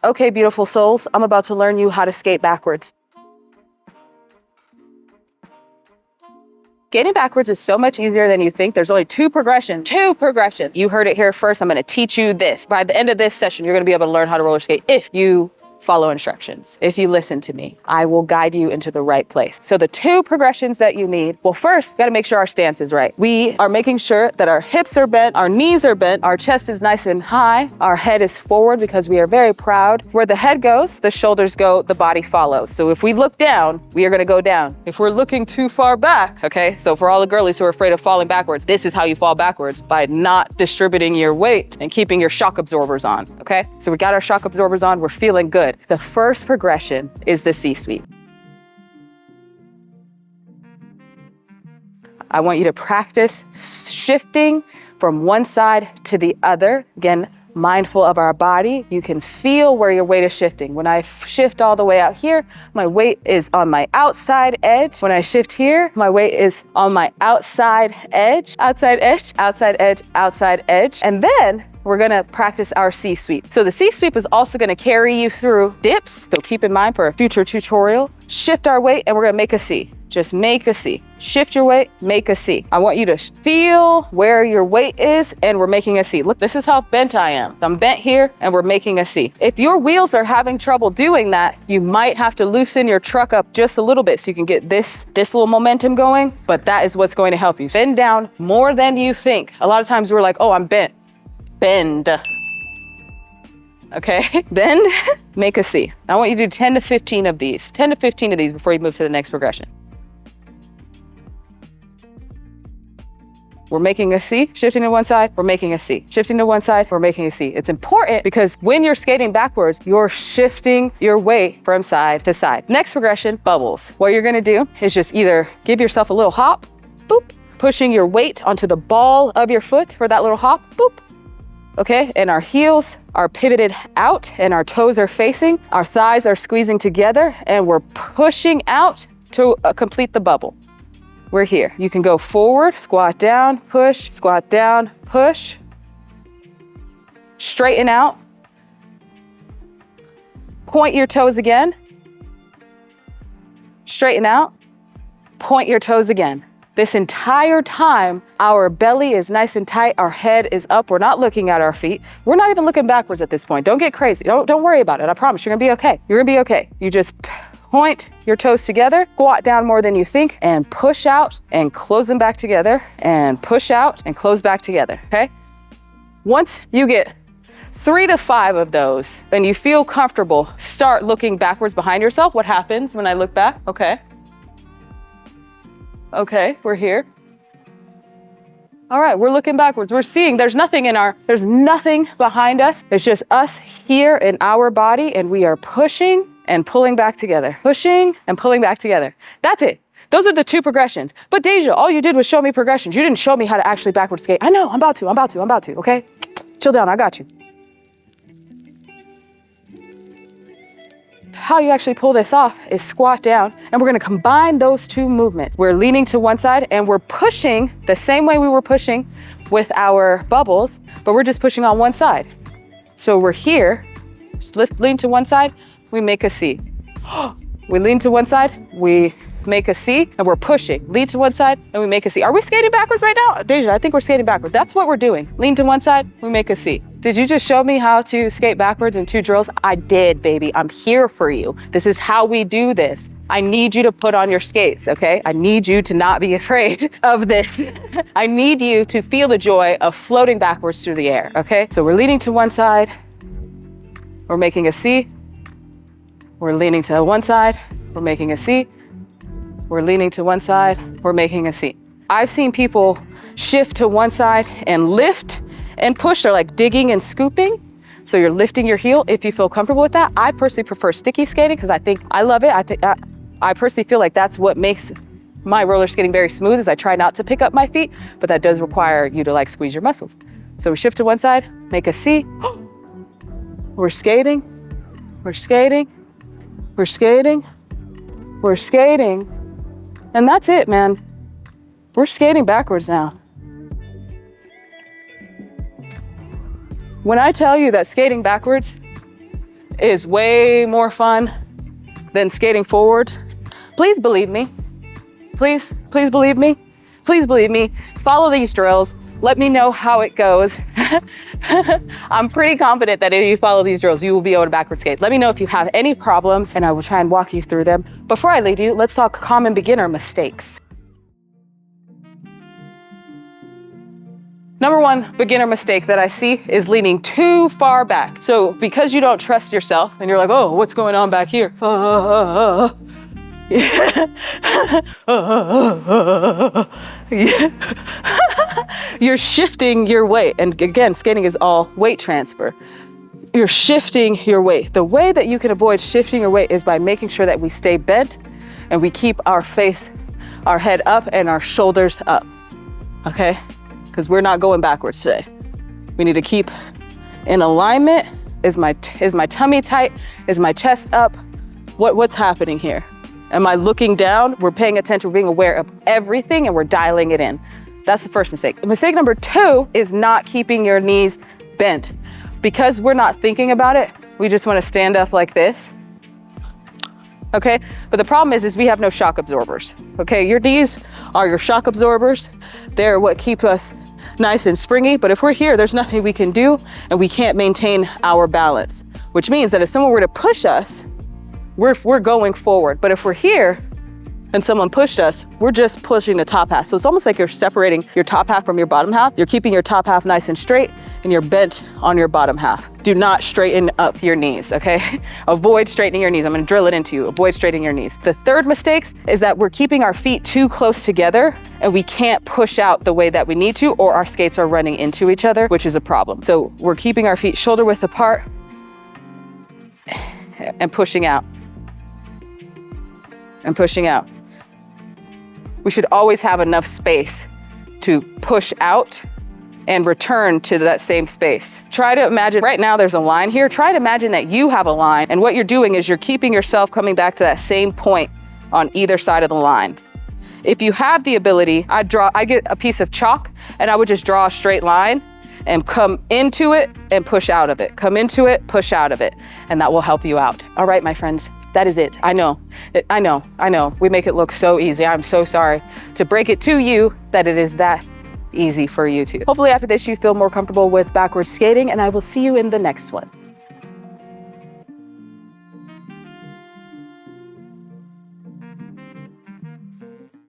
Okay, beautiful souls, I'm about to learn you how to skate backwards. Skating backwards is so much easier than you think. There's only two progressions. You heard it here first. I'm gonna teach you this. By the end of this session, you're gonna be able to learn how to roller skate if you follow instructions. If you listen to me, I will guide you into the right place. So the two progressions that you need, well, first, gotta make sure our stance is right. We are making sure that our hips are bent, our knees are bent, our chest is nice and high, our head is forward because we are very proud. Where the head goes, the shoulders go, the body follows. So if we look down, we are gonna go down. If we're looking too far back, okay, so for all the girlies who are afraid of falling backwards, this is how you fall backwards, by not distributing your weight and keeping your shock absorbers on, okay? So we got our shock absorbers on, we're feeling good. The first progression is the C-sweep. I want you to practice shifting from one side to the other. Again, mindful of our body. You can feel where your weight is shifting. When I shift all the way out here, my weight is on my outside edge. When I shift here, my weight is on my outside edge, outside edge, outside edge, outside edge. And then we're gonna practice our C-sweep. So the C-sweep is also gonna carry you through dips. So keep in mind for a future tutorial, shift our weight and we're gonna make a C. Just make a C. Shift your weight, make a C. I want you to feel where your weight is and we're making a C. Look, this is how bent I am. I'm bent here and we're making a C. If your wheels are having trouble doing that, you might have to loosen your truck up just a little bit so you can get this little momentum going, but that is what's going to help you. Bend down more than you think. A lot of times we're like, oh, I'm bent. Bend. Okay, then make a C. I want you to do 10 to 15 of these. 10 to 15 of these before you move to the next progression. We're making a C, shifting to one side, we're making a C. Shifting to one side, we're making a C. It's important because when you're skating backwards, you're shifting your weight from side to side. Next progression, bubbles. What you're gonna do is just either give yourself a little hop, boop, pushing your weight onto the ball of your foot for that little hop, boop. Okay, and our heels are pivoted out and our toes are facing, our thighs are squeezing together and we're pushing out to complete the bubble. We're here. You can go forward, squat down, push, squat down, push. Straighten out. Point your toes again. Straighten out. Point your toes again. This entire time, our belly is nice and tight, our head is up, we're not looking at our feet. We're not even looking backwards at this point. Don't get crazy, don't worry about it, I promise, you're gonna be okay. You're gonna be okay. You just point your toes together, squat down more than you think, and push out and close them back together, and push out and close back together, okay? Once you get 3 to 5 of those, and you feel comfortable, start looking backwards behind yourself. What happens when I look back? Okay. Okay, we're here. All right, we're looking backwards. We're seeing there's nothing behind us. It's just us here in our body, and we are pushing and pulling back together. Pushing and pulling back together. That's it. Those are the two progressions. But Deja, all you did was show me progressions. You didn't show me how to actually backward skate. I know, I'm about to, okay? Chill down, I got you. How you actually pull this off is squat down, and we're gonna combine those two movements. We're leaning to one side and we're pushing the same way we were pushing with our bubbles, but we're just pushing on one side. So we're here, just lean to one side, we make a C. We lean to one side, we make a C, and we're pushing. Lean to one side, and we make a C. Are we skating backwards right now? Deja, I think we're skating backwards. That's what we're doing. Lean to one side, we make a C. Did you just show me how to skate backwards in 2 drills? I did, baby. I'm here for you. This is how we do this. I need you to put on your skates, okay? I need you to not be afraid of this. I need you to feel the joy of floating backwards through the air, okay? So we're leaning to one side, we're making a C. We're leaning to one side, we're making a C. We're leaning to one side, we're making a C. I've seen people shift to one side and lift and push. They're like digging and scooping. So you're lifting your heel if you feel comfortable with that. I personally prefer sticky skating because I love it. I personally feel like that's what makes my roller skating very smooth, is I try not to pick up my feet, but that does require you to like squeeze your muscles. So we shift to one side, make a C. We're skating, we're skating, we're skating, we're skating. And that's it, man. We're skating backwards now. When I tell you that skating backwards is way more fun than skating forward. Please believe me. Please believe me. Please believe me. Follow these drills. Let me know how it goes. I'm pretty confident that if you follow these drills, you will be able to backward skate. Let me know if you have any problems and I will try and walk you through them. Before I leave you, let's talk common beginner mistakes. Number one beginner mistake that I see is leaning too far back. So because you don't trust yourself and you're like, oh, what's going on back here? You're shifting your weight. And again, skating is all weight transfer. You're shifting your weight. The way that you can avoid shifting your weight is by making sure that we stay bent and we keep our face, our head up and our shoulders up, okay? Because we're not going backwards today. We need to keep in alignment. Is my tummy tight? Is my chest up? What's happening here? Am I looking down? We're paying attention, we're being aware of everything and we're dialing it in. That's the first mistake. Mistake number two is not keeping your knees bent. Because we're not thinking about it, we just want to stand up like this. Okay, but the problem is we have no shock absorbers. Okay, your knees are your shock absorbers. They're what keep us nice and springy, but if we're here, there's nothing we can do and we can't maintain our balance, which means that if someone were to push us, we're going forward. But if we're here and someone pushed us, we're just pushing the top half. So it's almost like you're separating your top half from your bottom half. You're keeping your top half nice and straight and you're bent on your bottom half. Do not straighten up your knees, okay? Avoid straightening your knees. I'm gonna drill it into you. Avoid straightening your knees. The third mistake is that we're keeping our feet too close together and we can't push out the way that we need to, or our skates are running into each other, which is a problem. So we're keeping our feet shoulder width apart and pushing out. And pushing out. We should always have enough space to push out and return to that same space. Try to imagine, right now there's a line here. Try to imagine that you have a line and what you're doing is you're keeping yourself coming back to that same point on either side of the line. If you have the ability, I'd get a piece of chalk and I would just draw a straight line and come into it and push out of it. Come into it, push out of it. And that will help you out. All right, my friends. That is it. I know. We make it look so easy. I'm so sorry to break it to you that it is that easy for you too. Hopefully after this, you feel more comfortable with backward skating and I will see you in the next one.